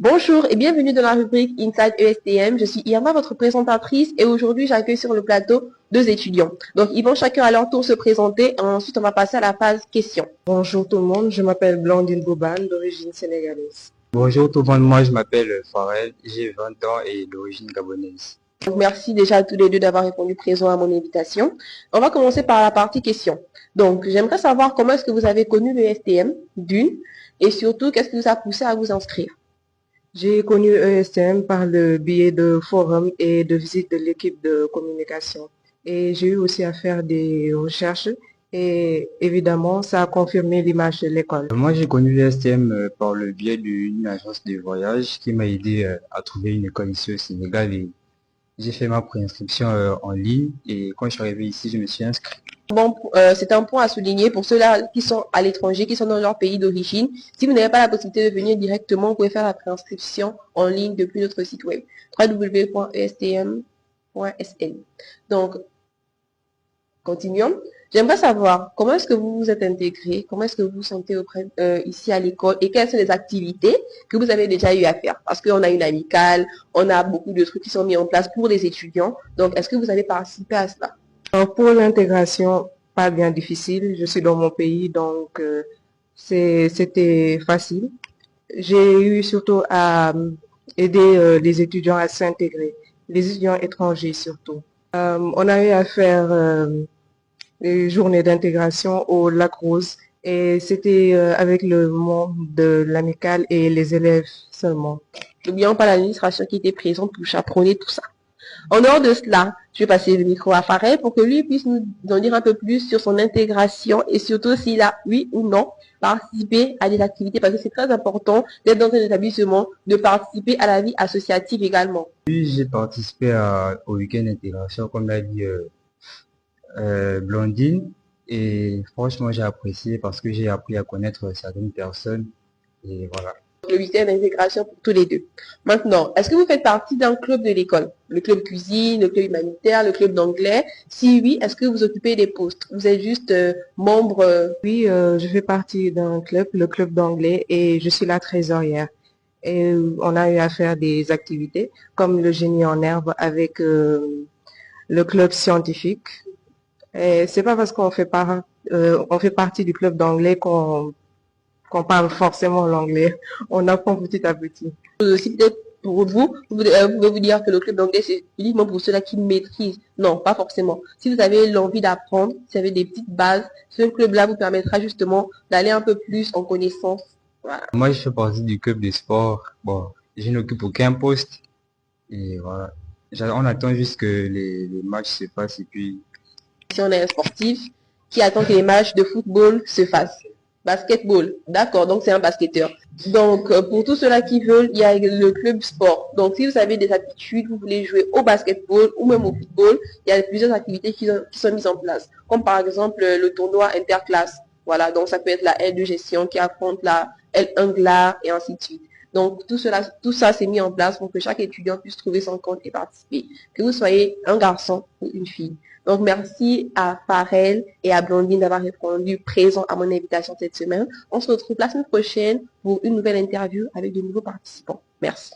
Bonjour et bienvenue dans la rubrique Inside ESTM. Je suis Irma, votre présentatrice, et aujourd'hui j'accueille sur le plateau deux étudiants. Donc ils vont chacun à leur tour se présenter et ensuite on va passer à la phase questions. Bonjour tout le monde, je m'appelle Blandine Bouban, d'origine sénégalaise. Bonjour tout le monde, moi je m'appelle Farel, j'ai 20 ans et d'origine gabonaise. Donc merci déjà à tous les deux d'avoir répondu présent à mon invitation. On va commencer par la partie questions. Donc j'aimerais savoir comment est-ce que vous avez connu l'ESTM d'une, et surtout qu'est-ce qui vous a poussé à vous inscrire. J'ai connu ESTM par le biais de forums et de visites de l'équipe de communication. Et j'ai eu aussi à faire des recherches et évidemment, ça a confirmé l'image de l'école. Moi j'ai connu l'ESTM par le biais d'une agence de voyage qui m'a aidé à trouver une école ici au Sénégal et j'ai fait ma préinscription en ligne et quand je suis arrivé ici, je me suis inscrit. Bon, c'est un point à souligner pour ceux-là qui sont à l'étranger, qui sont dans leur pays d'origine. Si vous n'avez pas la possibilité de venir directement, vous pouvez faire la préinscription en ligne depuis notre site web www.estm.sn. Donc, continuons. J'aimerais savoir comment est-ce que vous vous êtes intégré, comment est-ce que vous vous sentez ici à l'école et quelles sont les activités que vous avez déjà eu à faire. Parce qu'on a une amicale, on a beaucoup de trucs qui sont mis en place pour les étudiants. Donc, est-ce que vous avez participé à cela? Pour l'intégration, pas bien difficile. Je suis dans mon pays, donc c'était facile. J'ai eu surtout à aider les étudiants à s'intégrer, les étudiants étrangers surtout. On a eu à faire des journées d'intégration au Lac Rose et c'était avec le monde de l'amicale et les élèves seulement. N'oublions pas l'administration qui était présente pour chaperonner tout ça. En dehors de cela, je vais passer le micro à Farel pour que lui puisse nous en dire un peu plus sur son intégration et surtout s'il a, oui ou non, participé à des activités, parce que c'est très important d'être dans un établissement, de participer à la vie associative également. Oui, j'ai participé au week-end d'intégration, comme l'a dit Blondine, et franchement j'ai apprécié parce que j'ai appris à connaître certaines personnes et voilà. Le week-end d'intégration pour tous les deux. Maintenant, est-ce que vous faites partie d'un club de l'école? Le club cuisine, le club humanitaire, le club d'anglais? Si oui, est-ce que vous occupez des postes? Vous êtes juste membre? Oui, je fais partie d'un club, le club d'anglais, et je suis la trésorière. Et on a eu à faire des activités comme le génie en herbe avec le club scientifique. Et c'est pas parce qu'on fait on fait partie du club d'anglais qu'on parle forcément l'anglais. On apprend petit à petit. Aussi peut-être pour vous, vous pouvez vous dire que le club d'anglais c'est uniquement pour ceux-là qui maîtrisent. Non, pas forcément. Si vous avez l'envie d'apprendre, si vous avez des petites bases, ce club-là vous permettra justement d'aller un peu plus en connaissance. Voilà. Moi je fais partie du club de sport. Bon, je n'occupe aucun poste et voilà. On attend juste que les matchs se passent et puis... Si on est un sportif qui attend que les matchs de football se fassent. Basketball, d'accord, donc c'est un basketteur. Donc, pour tous ceux-là qui veulent, il y a le club sport. Donc, si vous avez des aptitudes, vous voulez jouer au basketball ou même au football, il y a plusieurs activités qui sont mises en place. Comme par exemple le tournoi interclasse. Voilà, donc ça peut être la L2 gestion qui affronte la L1 GLAR et ainsi de suite. Donc, tout ça c'est mis en place pour que chaque étudiant puisse trouver son compte et participer. Que vous soyez un garçon ou une fille. Donc, merci à Farel et à Blondine d'avoir répondu présent à mon invitation cette semaine. On se retrouve la semaine prochaine pour une nouvelle interview avec de nouveaux participants. Merci.